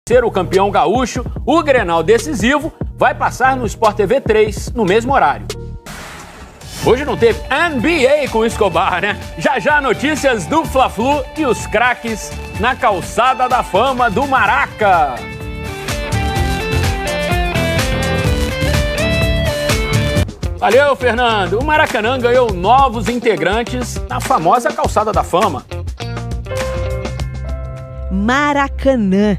Ser o campeão gaúcho, o Grenal decisivo vai passar no Sport TV 3, no mesmo horário. Hoje não teve NBA com o Escobar, né? Já notícias do Fla-Flu e os craques na calçada da fama do Maraca. Valeu, Fernando. O Maracanã ganhou novos integrantes na famosa calçada da fama. Maracanã,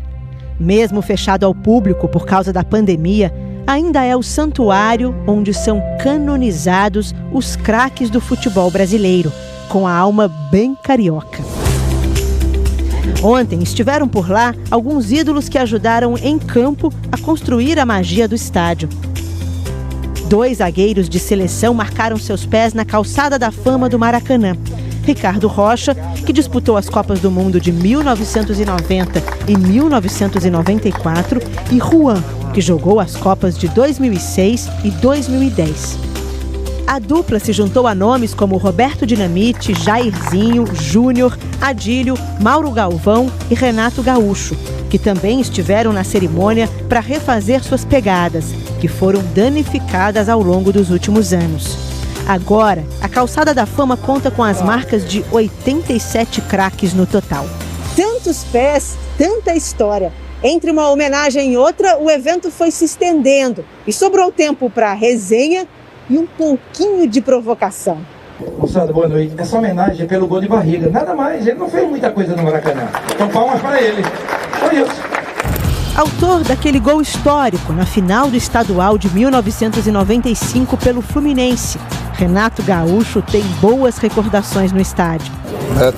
mesmo fechado ao público por causa da pandemia, ainda é o santuário onde são canonizados os craques do futebol brasileiro, com a alma bem carioca. Ontem estiveram por lá alguns ídolos que ajudaram em campo a construir a magia do estádio. 2 zagueiros de seleção marcaram seus pés na calçada da fama do Maracanã. Ricardo Rocha, que disputou as Copas do Mundo de 1990 e 1994, e Juan, que jogou as Copas de 2006 e 2010. A dupla se juntou a nomes como Roberto Dinamite, Jairzinho, Júnior, Adílio, Mauro Galvão e Renato Gaúcho, que também estiveram na cerimônia para refazer suas pegadas, que foram danificadas ao longo dos últimos anos. Agora, a Calçada da Fama conta com as marcas de 87 craques no total. Tantos pés, tanta história. Entre uma homenagem e outra, o evento foi se estendendo e sobrou tempo para resenha e um pouquinho de provocação. Moçada, boa noite. Essa homenagem é pelo gol de barriga. Nada mais, ele não fez muita coisa no Maracanã. Então palmas para ele. Foi isso. Autor daquele gol histórico na final do estadual de 1995 pelo Fluminense, Renato Gaúcho tem boas recordações no estádio.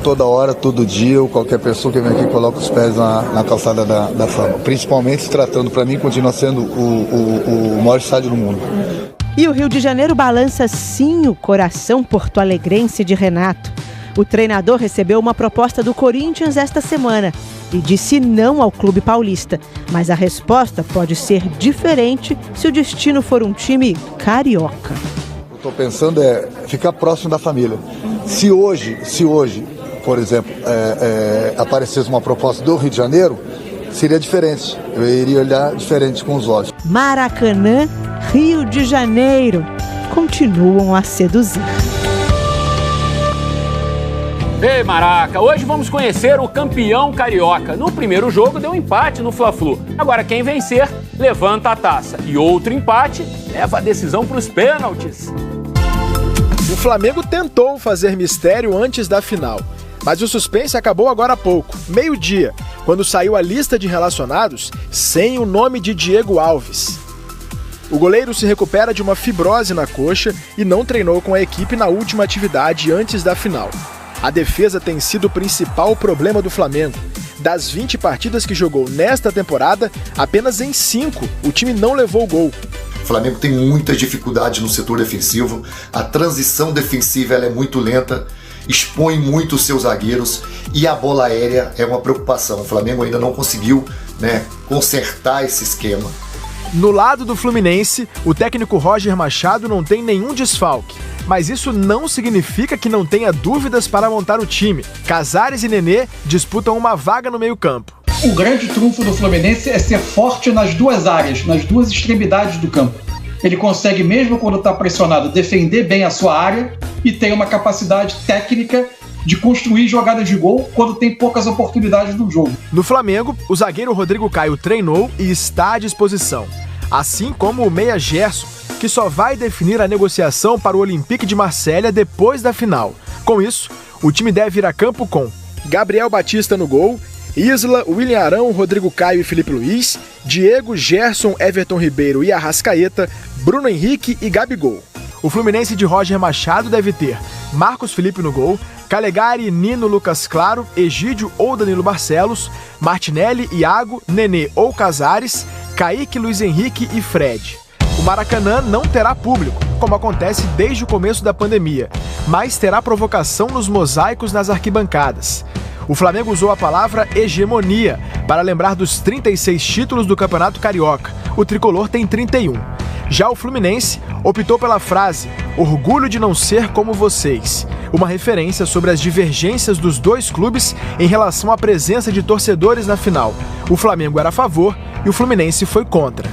Toda hora, todo dia, qualquer pessoa que vem aqui coloca os pés na calçada da fama. Principalmente se tratando, para mim, continua sendo o maior estádio do mundo. E o Rio de Janeiro balança sim o coração porto-alegrense de Renato. O treinador recebeu uma proposta do Corinthians esta semana e disse não ao clube paulista. Mas a resposta pode ser diferente se o destino for um time carioca. Eu estou pensando ficar próximo da família. Se hoje, por exemplo, aparecesse uma proposta do Rio de Janeiro, seria diferente. Eu iria olhar diferente com os olhos. Maracanã, Rio de Janeiro, continuam a seduzir. Ei, Maraca, hoje vamos conhecer o campeão carioca. No primeiro jogo deu empate no Fla-Flu. Agora quem vencer, levanta a taça. E outro empate leva a decisão para os pênaltis. O Flamengo tentou fazer mistério antes da final. Mas o suspense acabou agora há pouco, meio-dia, quando saiu a lista de relacionados sem o nome de Diego Alves. O goleiro se recupera de uma fibrose na coxa e não treinou com a equipe na última atividade antes da final. A defesa tem sido o principal problema do Flamengo. Das 20 partidas que jogou nesta temporada, apenas em 5 o time não levou gol. O Flamengo tem muitas dificuldades no setor defensivo, a transição defensiva ela é muito lenta, expõe muito os seus zagueiros e a bola aérea é uma preocupação. O Flamengo ainda não conseguiu, consertar esse esquema. No lado do Fluminense, o técnico Roger Machado não tem nenhum desfalque. Mas isso não significa que não tenha dúvidas para montar o time. Casares e Nenê disputam uma vaga no meio-campo. O grande trunfo do Fluminense é ser forte nas duas áreas, nas duas extremidades do campo. Ele consegue, mesmo quando está pressionado, defender bem a sua área e tem uma capacidade técnica de construir jogadas de gol quando tem poucas oportunidades no jogo. No Flamengo, o zagueiro Rodrigo Caio treinou e está à disposição. Assim como o meia Gerson, que só vai definir a negociação para o Olympique de Marselha depois da final. Com isso, o time deve ir a campo com Gabriel Batista no gol, Isla, William Arão, Rodrigo Caio e Felipe Luiz, Diego, Gerson, Everton Ribeiro e Arrascaeta, Bruno Henrique e Gabigol. O Fluminense de Roger Machado deve ter Marcos Felipe no gol, Calegari, Nino, Lucas Claro, Egídio ou Danilo Barcelos, Martinelli, Iago, Nenê ou Casares, Kaique, Luiz Henrique e Fred. O Maracanã não terá público, como acontece desde o começo da pandemia, mas terá provocação nos mosaicos nas arquibancadas. O Flamengo usou a palavra hegemonia para lembrar dos 36 títulos do Campeonato Carioca. O tricolor tem 31. Já o Fluminense optou pela frase "orgulho de não ser como vocês", uma referência sobre as divergências dos dois clubes em relação à presença de torcedores na final. O Flamengo era a favor e o Fluminense foi contra.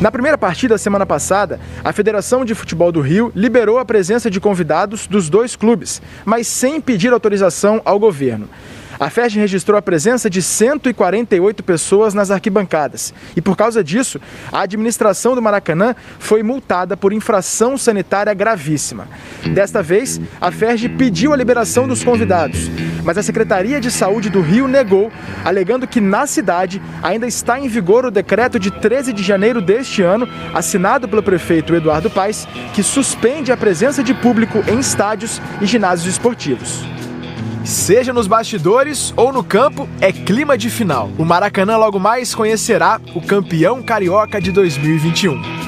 Na primeira partida da semana passada, a Federação de Futebol do Rio liberou a presença de convidados dos dois clubes, mas sem pedir autorização ao governo. A FERJ registrou a presença de 148 pessoas nas arquibancadas e, por causa disso, a administração do Maracanã foi multada por infração sanitária gravíssima. Desta vez, a FERJ pediu a liberação dos convidados, mas a Secretaria de Saúde do Rio negou, alegando que na cidade ainda está em vigor o decreto de 13 de janeiro deste ano, assinado pelo prefeito Eduardo Paes, que suspende a presença de público em estádios e ginásios esportivos. Seja nos bastidores ou no campo, é clima de final. O Maracanã logo mais conhecerá o campeão carioca de 2021.